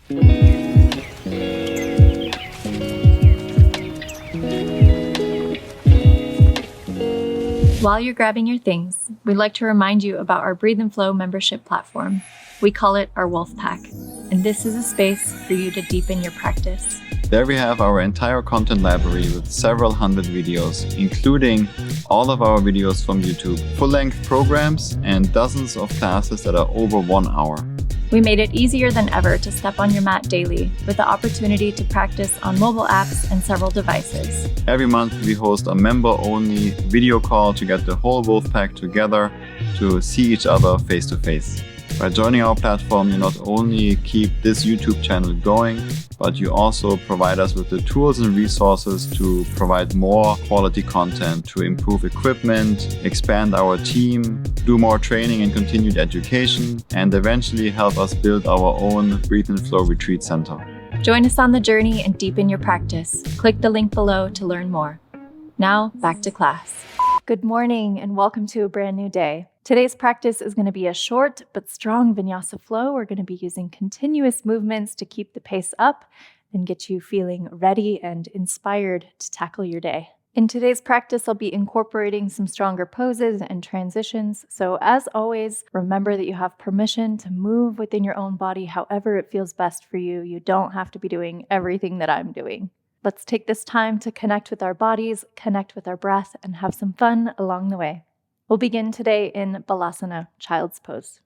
While you're grabbing your things, we'd like to remind you about our Breathe and Flow membership platform. We call it our wolfpack, and this is a space for you to deepen your practice. There we have our entire content library with several hundred videos, including all of our videos from YouTube, full-length programs, and dozens of classes that are over 1 hour. We made it easier than ever to step on your mat daily with the opportunity to practice on mobile apps and several devices. Every month we host a member-only video call to get the whole Wolfpack together to see each other face to face. By joining our platform, you not only keep this YouTube channel going, but you also provide us with the tools and resources to provide more quality content, to improve equipment, expand our team, do more training and continued education, and eventually help us build our own Breathe and Flow retreat center. Join us on the journey and deepen your practice. Click the link below to learn more. Now, back to class. Good morning and welcome to a brand new day. Today's practice is going to be a short but strong vinyasa flow. We're going to be using continuous movements to keep the pace up and get you feeling ready and inspired to tackle your day. In today's practice, I'll be incorporating some stronger poses and transitions. So as always, remember that you have permission to move within your own body however it feels best for you. You don't have to be doing everything that I'm doing. Let's take this time to connect with our bodies, connect with our breath, and have some fun along the way. We'll begin today in Balasana, Child's Pose.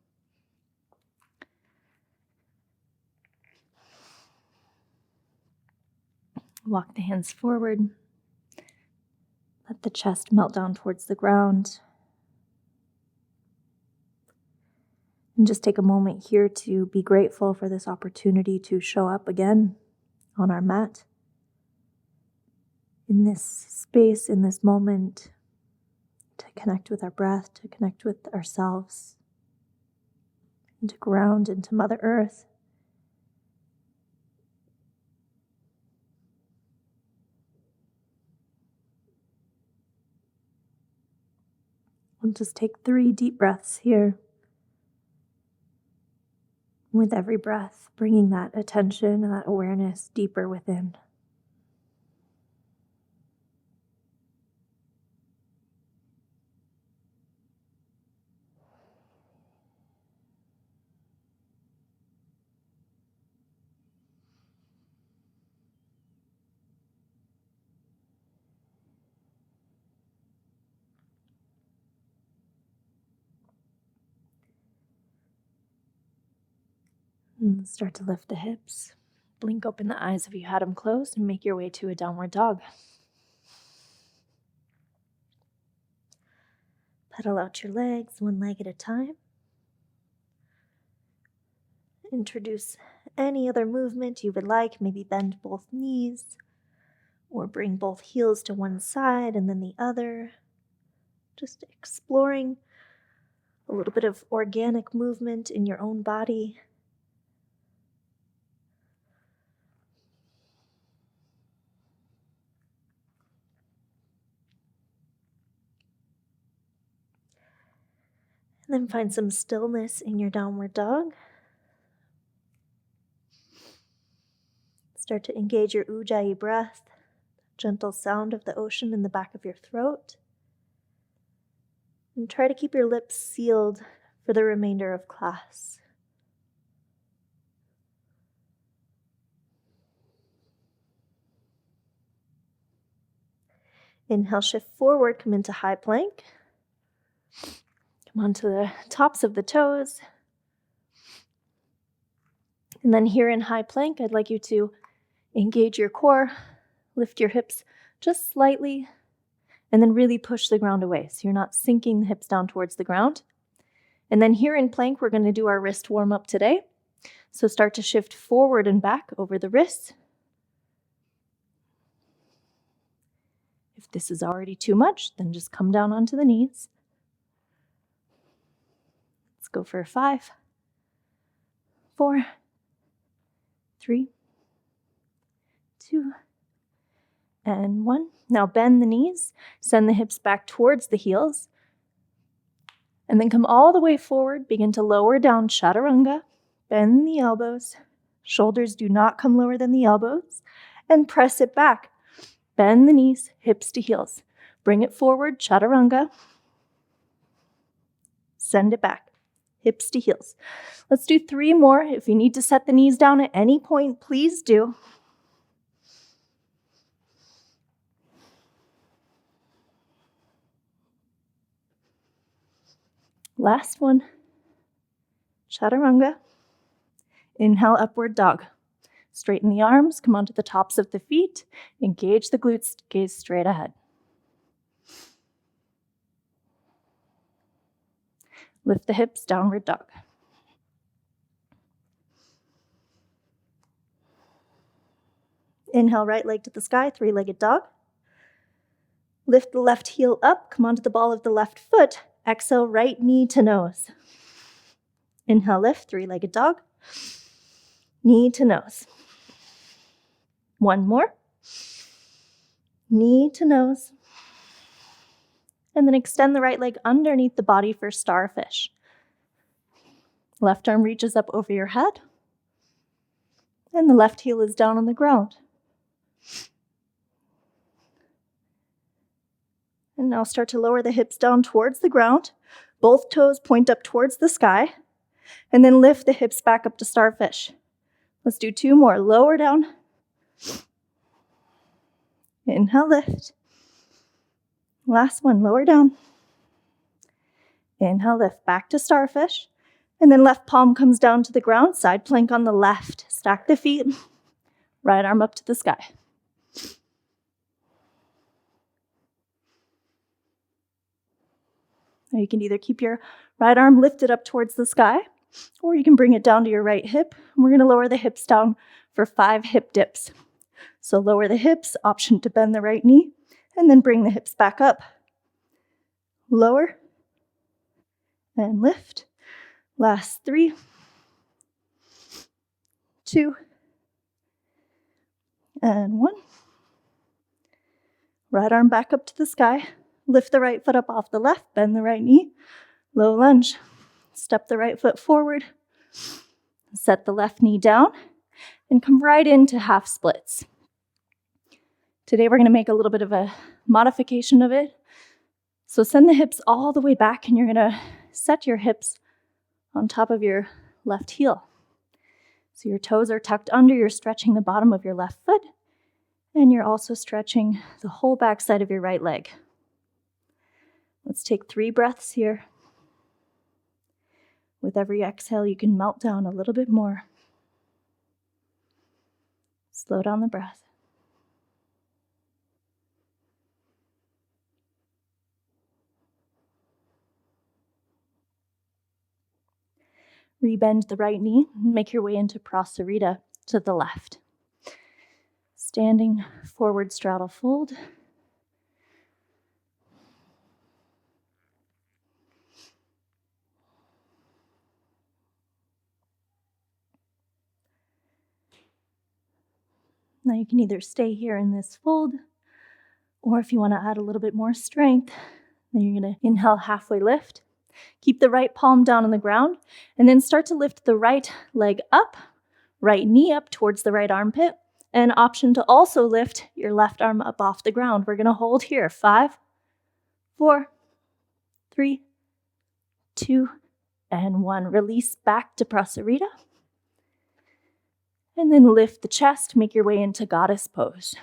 Walk the hands forward. Let the chest melt down towards the ground. And just take a moment here to be grateful for this opportunity to show up again on our mat. In this space, in this moment, to connect with our breath, to connect with ourselves, and to ground into Mother Earth. We'll just take 3 deep breaths here. With every breath, bringing that attention and that awareness deeper within. And start to lift the hips. Blink open the eyes if you had them closed and make your way to a downward dog. Pedal out your legs, one leg at a time. Introduce any other movement you would like. Maybe bend both knees or bring both heels to one side and then the other. Just exploring a little bit of organic movement in your own body. And then find some stillness in your downward dog. Start to engage your ujjayi breath, gentle sound of the ocean in the back of your throat. And try to keep your lips sealed for the remainder of class. Inhale, shift forward, come into high plank. Come onto the tops of the toes. And then here in high plank, I'd like you to engage your core, lift your hips just slightly, and then really push the ground away. So you're not sinking the hips down towards the ground. And then here in plank, we're going to do our wrist warm up today. So start to shift forward and back over the wrists. If this is already too much, then just come down onto the knees. Let's go for 5, 4, 3, 2, and 1. Now bend the knees, send the hips back towards the heels, and then come all the way forward. Begin to lower down chaturanga, bend the elbows, Shoulders do not come lower than the elbows. And press it back. Bend the knees, hips to heels. Bring it forward, chaturanga. Send it back, hips to heels. Let's do 3 more. If you need to set the knees down at any point, please do. Last one. Chaturanga. Inhale, upward dog. Straighten the arms, come onto the tops of the feet, engage the glutes, gaze straight ahead. Lift the hips, downward dog. Inhale, right leg to the sky, 3-legged dog. Lift the left heel up, come onto the ball of the left foot. Exhale, right knee to nose. Inhale, lift, 3-legged dog. Knee to nose. One more. Knee to nose. And then extend the right leg underneath the body for starfish. Left arm reaches up over your head. And the left heel is down on the ground. And now start to lower the hips down towards the ground. Both toes point up towards the sky. And then lift the hips back up to starfish. Let's do 2 more. Lower down. Inhale, lift. Last one, lower down. Inhale, lift, back to starfish. And then left palm comes down to the ground, side plank on the left. Stack the feet, right arm up to the sky. Now you can either keep your right arm lifted up towards the sky, or you can bring it down to your right hip. And we're going to lower the hips down for 5 hip dips. So lower the hips, option to bend the right knee, and then bring the hips back up. Lower and lift. Last 3, 2, and 1. Right arm back up to the sky. Lift the right foot up off the left, bend the right knee. Low lunge. Step the right foot forward. Set the left knee down and come right into half splits. Today we're going to make a little bit of a modification of it. So send the hips all the way back and you're going to set your hips on top of your left heel. So your toes are tucked under, you're stretching the bottom of your left foot, and you're also stretching the whole back side of your right leg. Let's take 3 breaths here. With every exhale, you can melt down a little bit more. Slow down the breath. Rebend the right knee, make your way into prasarita to the left. Standing forward straddle fold. Now you can either stay here in this fold, or if you want to add a little bit more strength, then you're going to inhale, halfway lift. Keep the right palm down on the ground, and then start to lift the right leg up, right knee up towards the right armpit, and option to also lift your left arm up off the ground. We're going to hold here. 5, 4, 3, 2, and 1. Release back to prasarita. And then lift the chest, make your way into goddess pose.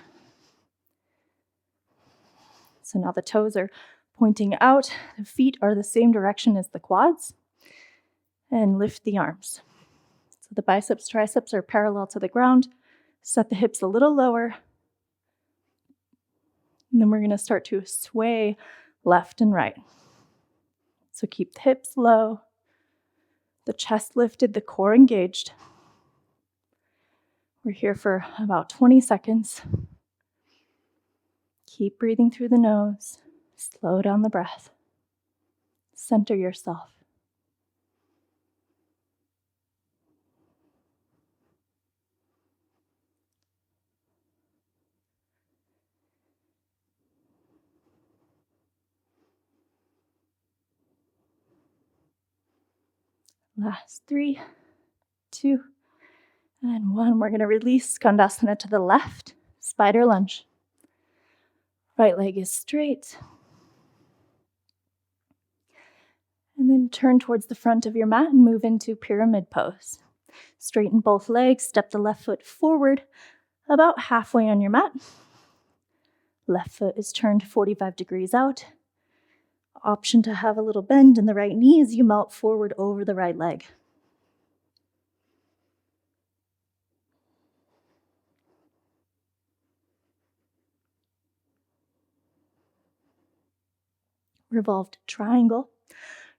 So now the toes are pointing out, the feet are the same direction as the quads, and lift the arms. So the biceps, triceps are parallel to the ground. Set the hips a little lower. And then we're going to start to sway left and right. So keep the hips low, the chest lifted, the core engaged. We're here for about 20 seconds. Keep breathing through the nose. Slow down the breath. Center yourself. Last 3, 2, And 1, we're going to release Skandasana to the left, spider lunge. Right leg is straight. And then turn towards the front of your mat and move into pyramid pose. Straighten both legs, step the left foot forward about halfway on your mat. Left foot is turned 45 degrees out. Option to have a little bend in the right knee as you melt forward over the right leg. Revolved triangle.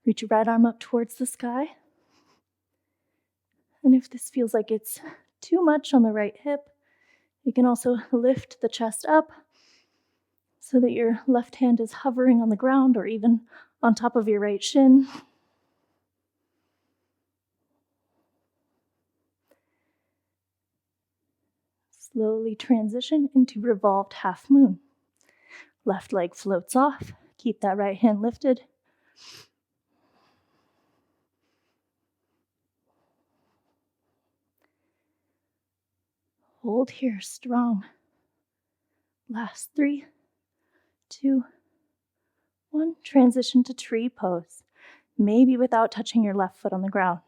Reach your right arm up towards the sky. And if this feels like it's too much on the right hip, you can also lift the chest up so that your left hand is hovering on the ground or even on top of your right shin. Slowly transition into revolved half moon. Left leg floats off. Keep that right hand lifted. Hold here, strong. Last 3, 2, 1. Transition to tree pose, maybe without touching your left foot on the ground.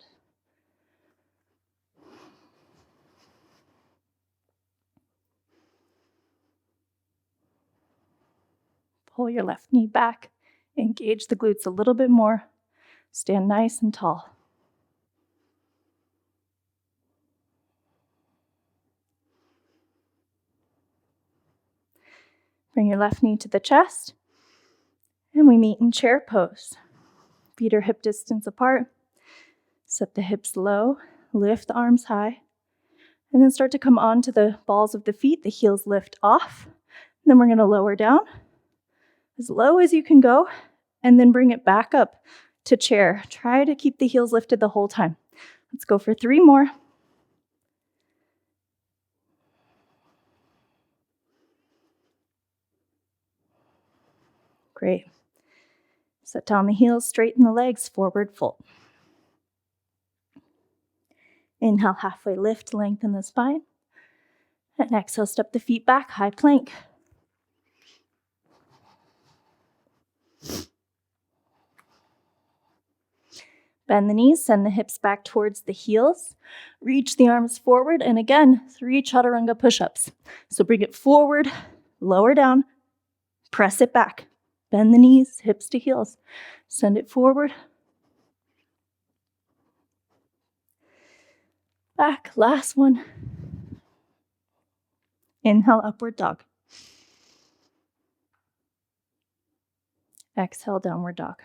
Pull your left knee back, engage the glutes a little bit more. Stand nice and tall. Bring your left knee to the chest, and we meet in chair pose. Feet are hip distance apart. Set the hips low, lift the arms high, and then start to come onto the balls of the feet. The heels lift off, and then we're going to lower down as low as you can go, and then bring it back up to chair. Try to keep the heels lifted the whole time. Let's go for 3 more. Great. Set down the heels, straighten the legs, forward fold. Inhale, halfway lift, lengthen the spine. And exhale, step the feet back, high plank. Bend the knees, send the hips back towards the heels. Reach the arms forward, and again, 3 chaturanga push-ups. So bring it forward, lower down, press it back. Bend the knees, hips to heels. Send it forward. Back, last one. Inhale, upward dog. Exhale, downward dog.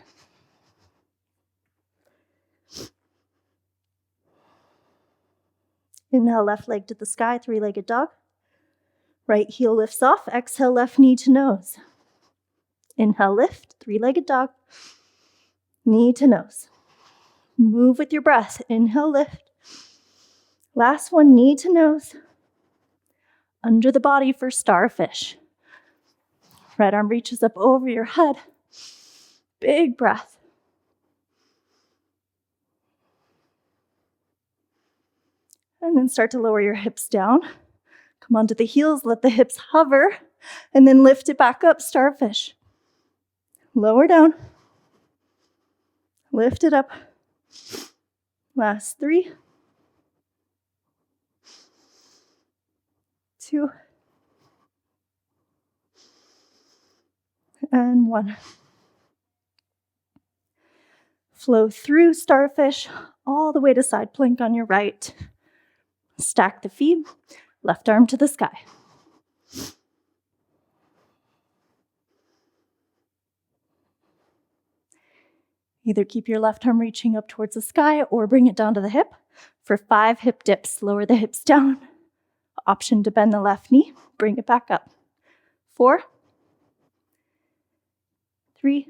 Inhale, left leg to the sky, 3-legged dog. Right heel lifts off. Exhale, left knee to nose. Inhale, lift, 3-legged dog. Knee to nose. Move with your breath. Inhale, lift. Last one, knee to nose. Under the body for starfish. Right arm reaches up over your head. Big breath. And then start to lower your hips down. Come onto the heels, let the hips hover, and then lift it back up, starfish. Lower down. Lift it up. Last 3, 2, and 1. Flow through starfish all the way to side plank on your right. Stack the feet, left arm to the sky. Either keep your left arm reaching up towards the sky or bring it down to the hip. For 5 hip dips, lower the hips down. Option to bend the left knee, bring it back up. 4, 3,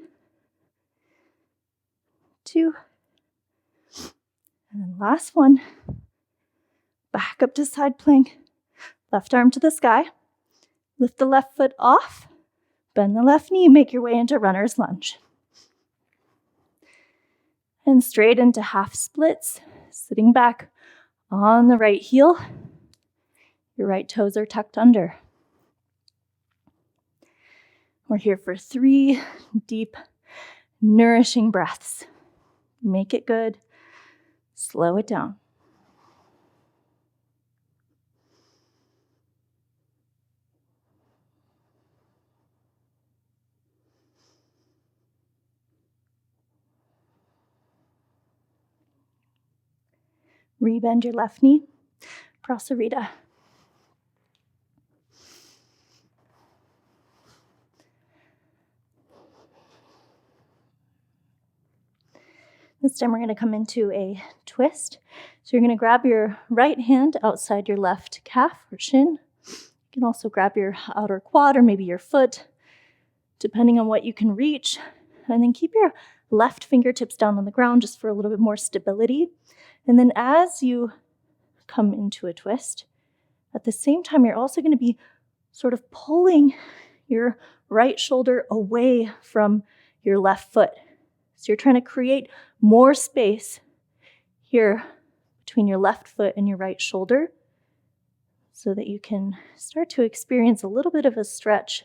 2, and then last one. Back up to side plank. Left arm to the sky. Lift the left foot off. Bend the left knee, make your way into runner's lunge. And straight into half splits, sitting back On the right heel, your right toes are tucked under. We're here for 3 deep, nourishing breaths. Make it good. Slow it down. Rebend your left knee, prasarita. This time we're going to come into a twist. So you're going to grab your right hand outside your left calf or shin. You can also grab your outer quad or maybe your foot, depending on what you can reach. And then keep your left fingertips down on the ground just for a little bit more stability. And then as you come into a twist, at the same time, you're also going to be sort of pulling your right shoulder away from your left foot. So you're trying to create more space here between your left foot and your right shoulder so that you can start to experience a little bit of a stretch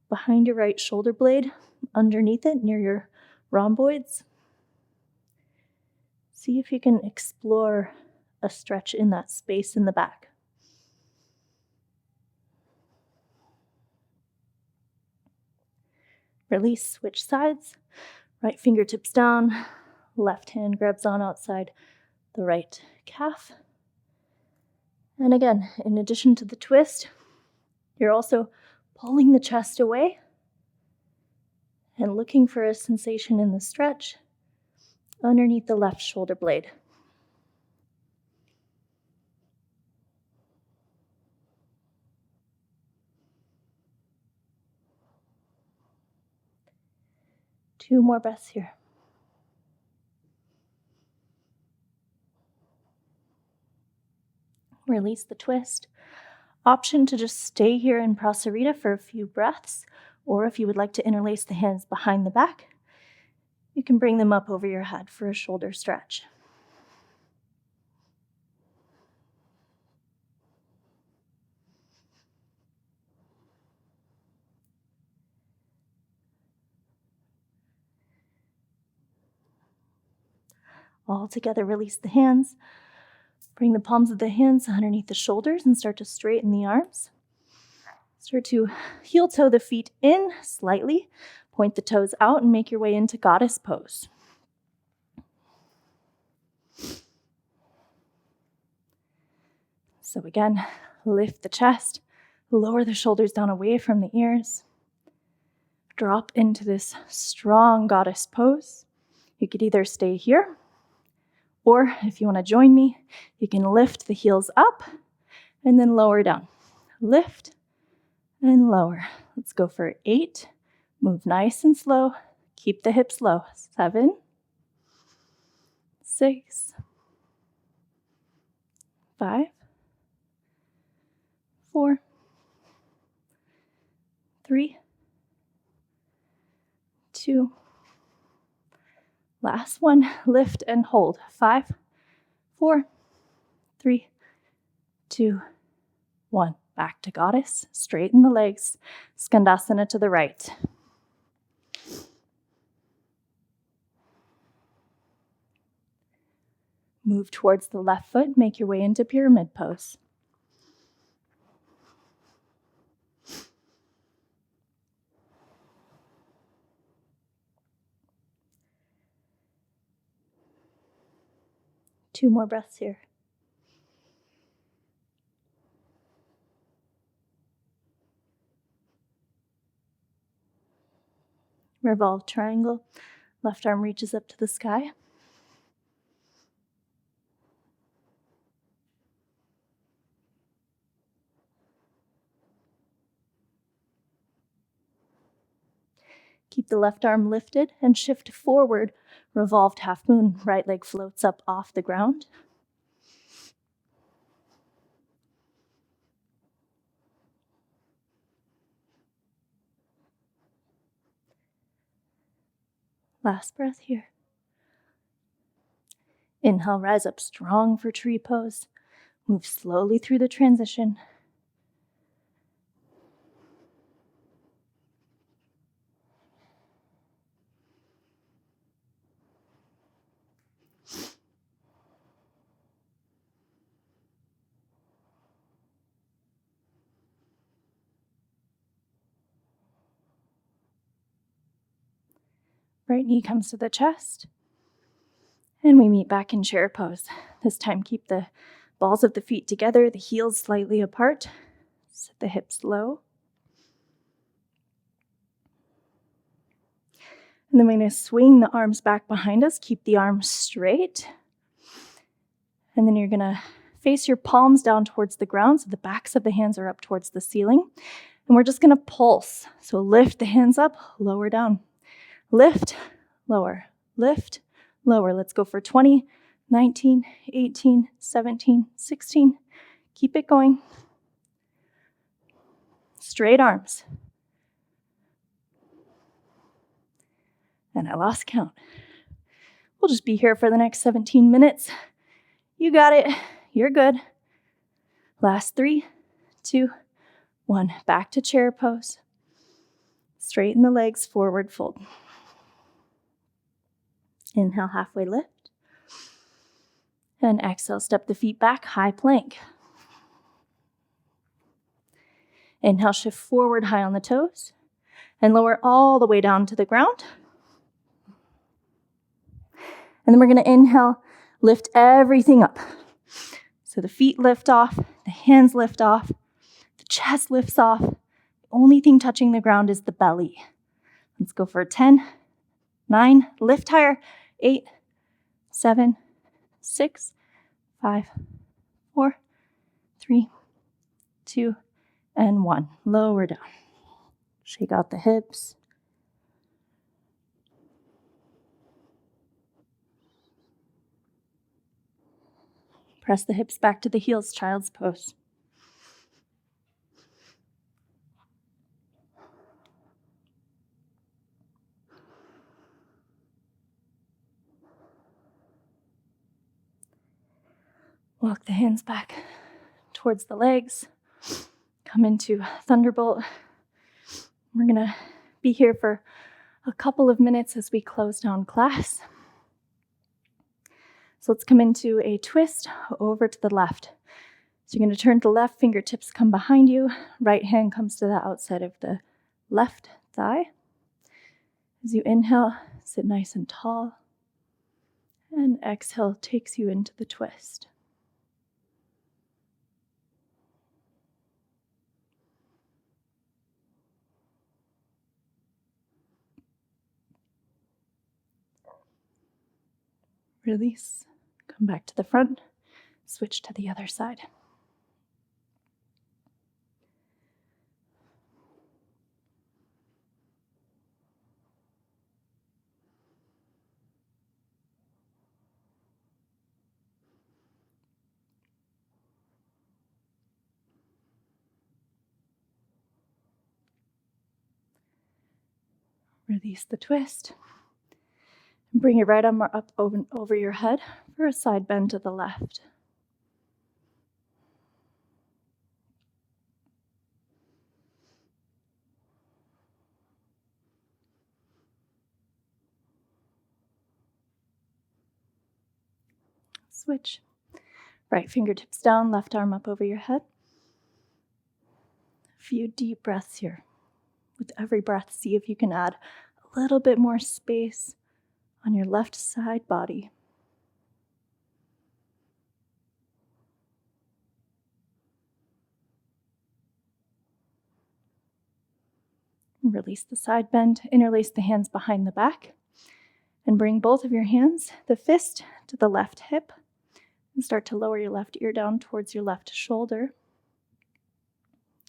behind your right shoulder blade, underneath it near your rhomboids. See if you can explore a stretch in that space in the back. Release, switch sides. Right fingertips down, left hand grabs on outside the right calf. And again, in addition to the twist, you're also pulling the chest away and looking for a sensation in the stretch underneath the left shoulder blade. Two more breaths here. Release the twist. Option to just stay here in prasarita for a few breaths, or if you would like to interlace the hands behind the back, you can bring them up over your head for a shoulder stretch. All together, release the hands. Bring the palms of the hands underneath the shoulders and start to straighten the arms. Start to heel toe the feet in slightly. Point the toes out and make your way into goddess pose. So again, lift the chest, lower the shoulders down away from the ears. Drop into this strong goddess pose. You could either stay here, or if you want to join me, you can lift the heels up and then lower down. Lift and lower. Let's go for 8. Move nice and slow. Keep the hips low. 7, 6, 5, 4, 3, 2. Last one. Lift and hold. 5, 4, 3, 2, 1. Back to goddess. Straighten the legs. Skandasana to the right. Move towards the left foot. Make your way into pyramid pose. Two more breaths here. Revolve triangle. Left arm reaches up to the sky. Keep the left arm lifted and shift forward. Revolved half moon. Right leg floats up off the ground. Last breath here. Inhale, rise up strong for tree pose. Move slowly through the transition. Right knee comes to the chest. And we meet back in chair pose. This time keep the balls of the feet together, the heels slightly apart. Set the hips low. And then we're going to swing the arms back behind us. Keep the arms straight. And then you're going to face your palms down towards the ground so the backs of the hands are up towards the ceiling. And we're just going to pulse. So lift the hands up, lower down. Lift, lower, lift, lower. Let's go for 20, 19, 18, 17, 16. Keep it going. Straight arms. And I lost count. We'll just be here for the next 17 minutes. You got it. You're good. Last 3, 2, 1. Back to chair pose. Straighten the legs, forward fold. Inhale, halfway lift. And exhale, step the feet back, high plank. Inhale, shift forward, high on the toes. And lower all the way down to the ground. And then we're going to inhale, lift everything up. So the feet lift off, the hands lift off, the chest lifts off. The only thing touching the ground is the belly. Let's go for 10, 9, lift higher, 8, 7, 6, 5, 4, 3, 2, and 1. Lower down. Shake out the hips. Press the hips back to the heels, child's pose. Walk the hands back towards the legs. Come into Thunderbolt. We're going to be here for a couple of minutes as we close down class. So let's come into a twist over to the left. So you're going to turn to the left, fingertips come behind you. Right hand comes to the outside of the left thigh. As you inhale, sit nice and tall. And exhale takes you into the twist. Release. Come back to the front. Switch to the other side. Release the twist. And bring your right arm up over your head for a side bend to the left. Switch. Right fingertips down, left arm up over your head. A few deep breaths here. With every breath, see if you can add a little bit more space on your left side body. Release the side bend, interlace the hands behind the back, and bring both of your hands, the fist to the left hip, and start to lower your left ear down towards your left shoulder.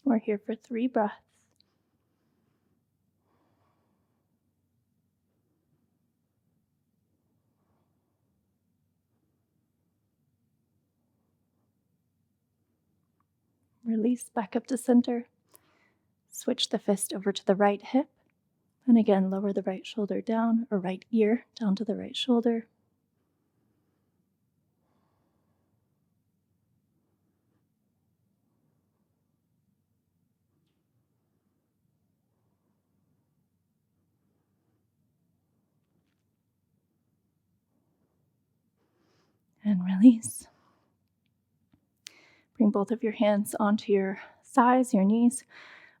We're here for 3 breaths. Release back up to center. Switch the fist over to the right hip. And again, lower the right shoulder down, or right ear down to the right shoulder. and release. Bring both of your hands onto your thighs, your knees.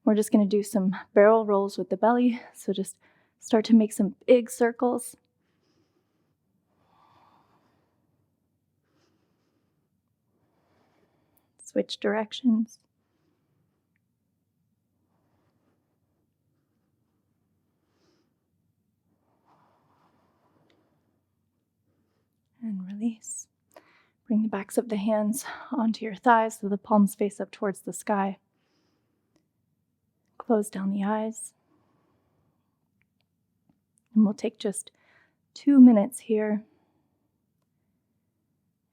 We're just going to do some barrel rolls with the belly. So just start to make some big circles. Switch directions. And release. Bring the backs of the hands onto your thighs so the palms face up towards the sky. Close down the eyes. And we'll take just 2 minutes here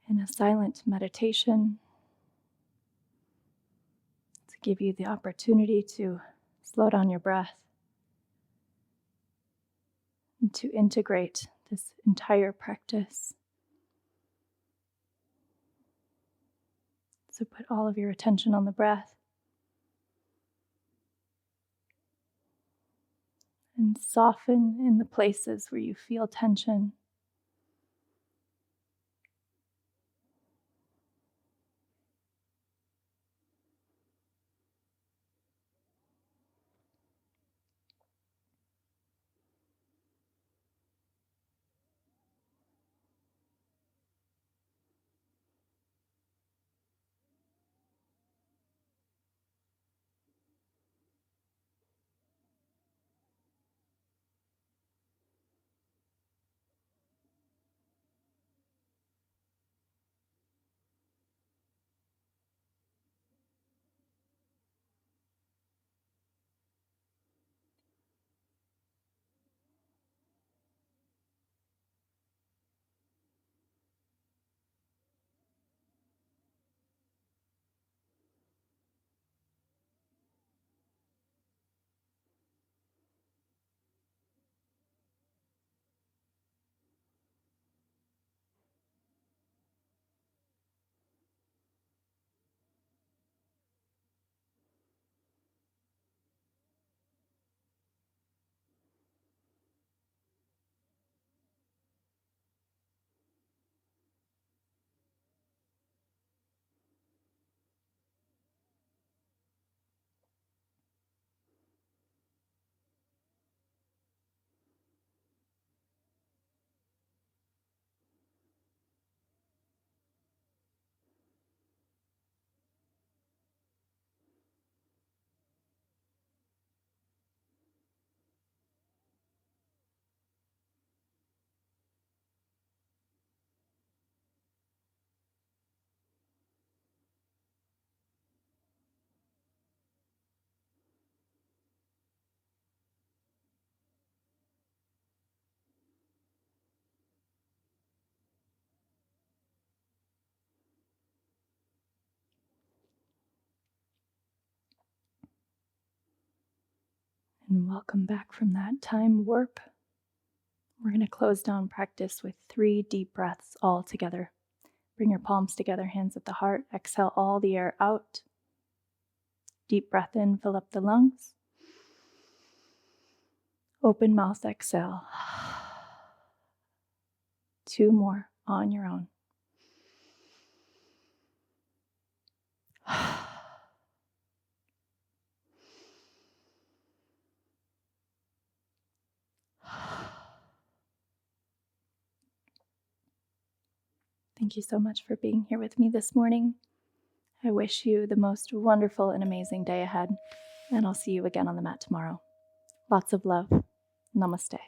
in a silent meditation to give you the opportunity to slow down your breath and to integrate this entire practice. So put all of your attention on the breath and soften in the places where you feel tension. And welcome back from that time warp. We're going to close down practice with 3 deep breaths all together. Bring your palms together, hands at the heart. Exhale all the air out. Deep breath in, fill up the lungs. Open mouth, exhale. 2 more on your own. Thank you so much for being here with me this morning. I wish you the most wonderful and amazing day ahead, and I'll see you again on the mat tomorrow. Lots of love. Namaste.